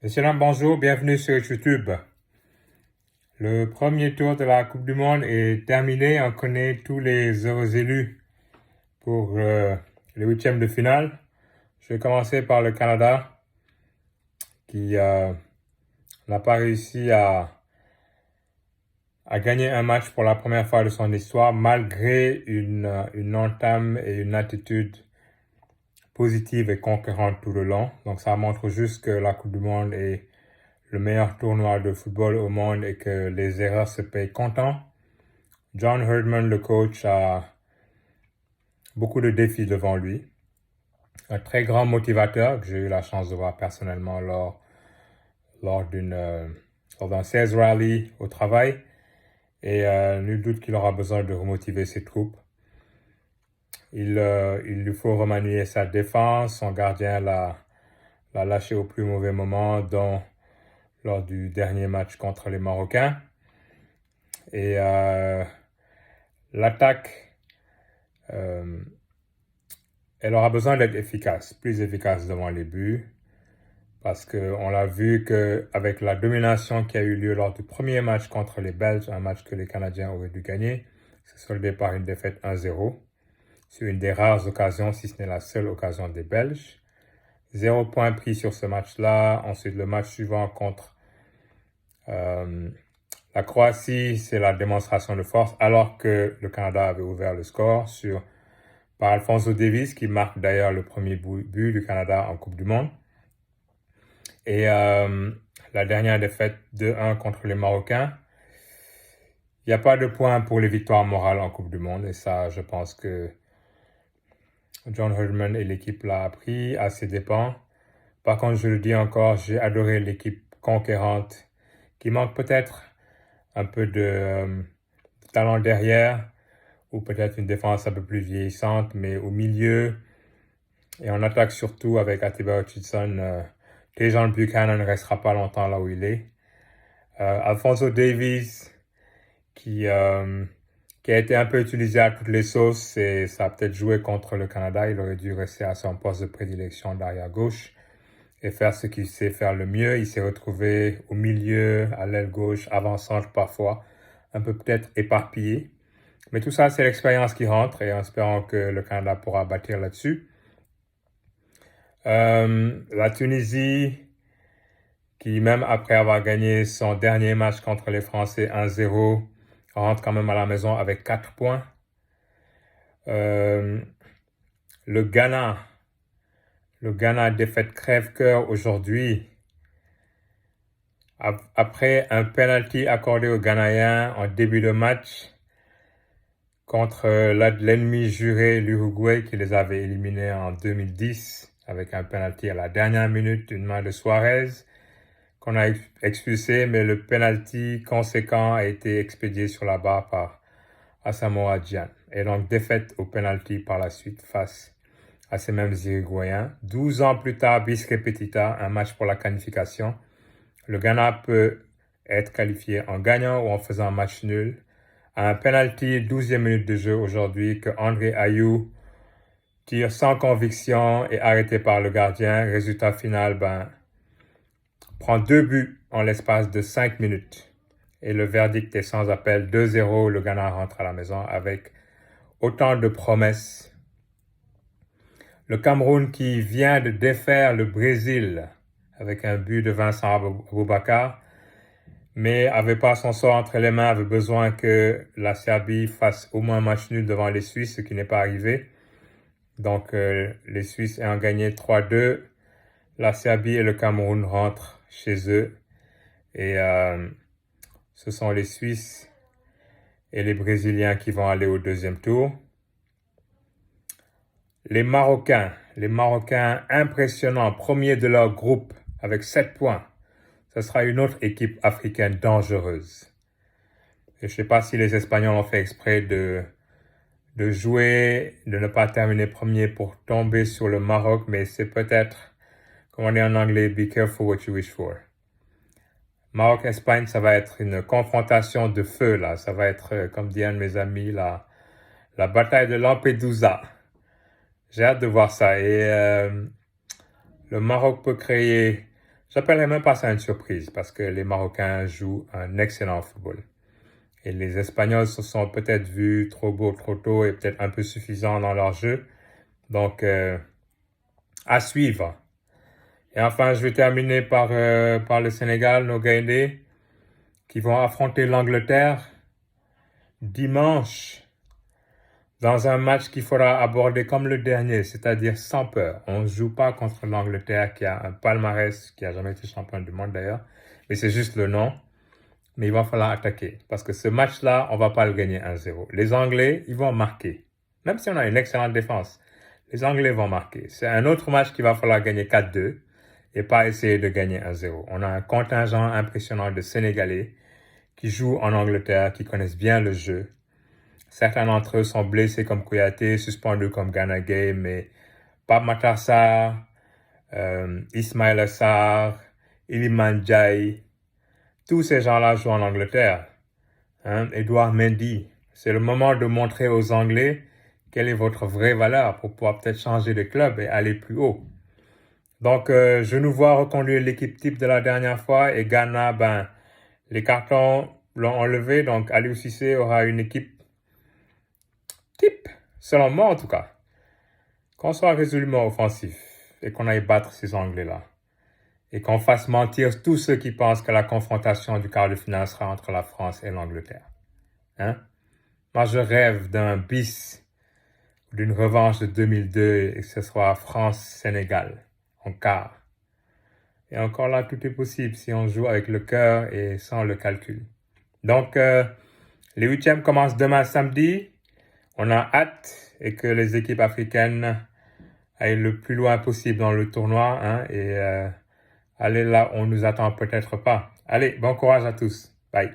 Monsieur Lam, bonjour, bienvenue sur YouTube. Le premier tour de la Coupe du Monde est terminé. On connaît tous les heureux élus pour les huitièmes de finale. Je vais commencer par le Canada qui n'a pas réussi à gagner un match pour la première fois de son histoire malgré une entame et une attitude positive et conquérante tout le long. Donc ça montre juste que la Coupe du Monde est le meilleur tournoi de football au monde et que les erreurs se payent comptant. John Herdman, le coach, a beaucoup de défis devant lui. Un très grand motivateur que j'ai eu la chance de voir personnellement lors d'un 16 rally au travail. Et nul doute qu'il aura besoin de remotiver ses troupes. Il lui faut remanier sa défense. Son gardien l'a lâché au plus mauvais moment, dont lors du dernier match contre les Marocains. Et l'attaque, elle aura besoin d'être efficace, plus efficace devant les buts, parce qu'on l'a vu qu'avec la domination qui a eu lieu lors du premier match contre les Belges, un match que les Canadiens auraient dû gagner, c'est soldé par une défaite 1-0, sur une des rares occasions, si ce n'est la seule occasion des Belges. 0 point pris sur ce match-là. Ensuite, le match suivant contre la Croatie, c'est la démonstration de force, alors que le Canada avait ouvert le score par Alphonso Davies, qui marque d'ailleurs le premier but du Canada en Coupe du Monde. Et la dernière défaite 2-1 contre les Marocains. Il n'y a pas de points pour les victoires morales en Coupe du Monde, et ça, je pense que John Herdman et l'équipe l'ont appris à ses dépens. Par contre, je le dis encore, j'ai adoré l'équipe conquérante, qui manque peut-être un peu de talent derrière, ou peut-être une défense un peu plus vieillissante, mais au milieu, et en attaque surtout avec Atiba Hutchinson, Tajon Buchanan ne restera pas longtemps là où il est. Alphonso Davies, qui a été un peu utilisé à toutes les sauces, et ça a peut-être joué contre le Canada. Il aurait dû rester à son poste de prédilection d'arrière gauche et faire ce qu'il sait faire le mieux. Il s'est retrouvé au milieu, à l'aile gauche, avant-centre parfois, un peu peut-être éparpillé. Mais tout ça, c'est l'expérience qui rentre, et en espérant que le Canada pourra bâtir là-dessus. La Tunisie, qui même après avoir gagné son dernier match contre les Français 1-0, rentre quand même à la maison avec 4 points. Le Ghana défaite crève-cœur aujourd'hui. Après un penalty accordé aux Ghanéens en début de match contre l'ennemi juré, l'Uruguay, qui les avait éliminés en 2010 avec un penalty à la dernière minute, une main de Suarez qu'on a expulsé, mais le penalty conséquent a été expédié sur la barre par Asamoah Gyan. Et donc défaite au penalty par la suite face à ces mêmes Uruguayens. 12 ans plus tard, bis repetita, un match pour la qualification. Le Ghana peut être qualifié en gagnant ou en faisant un match nul. À un penalty, 12e minute de jeu aujourd'hui, que André Ayew tire sans conviction et arrêté par le gardien. Résultat final, prend 2 buts en l'espace de 5 minutes. Et le verdict est sans appel, 2-0, le Ghana rentre à la maison avec autant de promesses. Le Cameroun qui vient de défaire le Brésil avec un but de Vincent Aboubakar, mais avait pas son sort entre les mains, avait besoin que la Serbie fasse au moins un match nul devant les Suisses, ce qui n'est pas arrivé. Donc les Suisses ayant gagné 3-2, la Serbie et le Cameroun rentrent chez eux. Et ce sont les Suisses et les Brésiliens qui vont aller au deuxième tour. Les Marocains impressionnants, premiers de leur groupe avec 7 points. Ce sera une autre équipe africaine dangereuse. Et je ne sais pas si les Espagnols ont fait exprès de jouer, de ne pas terminer premier pour tomber sur le Maroc, mais c'est peut-être, comme on dit en anglais, be careful what you wish for. Maroc-Espagne, ça va être une confrontation de feu, là. Ça va être, comme dit un de mes amis, la bataille de Lampedusa. J'ai hâte de voir ça. Et le Maroc peut créer, J'appellerais même pas ça une surprise parce que les Marocains jouent un excellent football. Et les Espagnols se sont peut-être vus trop beaux trop tôt et peut-être un peu suffisants dans leur jeu. Donc, à suivre. Et enfin, je vais terminer par le Sénégal, nos Gaindés, qui vont affronter l'Angleterre dimanche dans un match qu'il faudra aborder comme le dernier, c'est-à-dire sans peur. On ne joue pas contre l'Angleterre qui a un palmarès, qui a jamais été champion du monde d'ailleurs, mais c'est juste le nom. Mais il va falloir attaquer parce que ce match-là, on va pas le gagner 1-0. Les Anglais, ils vont marquer. Même si on a une excellente défense, les Anglais vont marquer. C'est un autre match qu'il va falloir gagner 4-2 et pas essayer de gagner 1-0. On a un contingent impressionnant de Sénégalais qui jouent en Angleterre, qui connaissent bien le jeu. Certains d'entre eux sont blessés comme Kouyaté, suspendus comme Gana Gueye, mais Pape Matar Sarr, Ismaïla Sarr, Iliman Ndiaye, tous ces gens-là jouent en Angleterre. Edouard Mendy, c'est le moment de montrer aux Anglais quelle est votre vraie valeur pour pouvoir peut-être changer de club et aller plus haut. Donc, je nous vois reconduire l'équipe type de la dernière fois et Ghana, les cartons l'ont enlevé, donc Aliou Cissé aura une équipe type, selon moi en tout cas. Qu'on soit résolument offensif et qu'on aille battre ces Anglais-là. Et qu'on fasse mentir tous ceux qui pensent que la confrontation du quart de finale sera entre la France et l'Angleterre. Moi, je rêve d'un bis, d'une revanche de 2002 et que ce soit France-Sénégal en quart. Et encore là, tout est possible si on joue avec le cœur et sans le calcul. Donc, les huitièmes commencent demain samedi. On a hâte et que les équipes africaines aillent le plus loin possible dans le tournoi et aller là où on nous attend peut-être pas. Allez, bon courage à tous. Bye.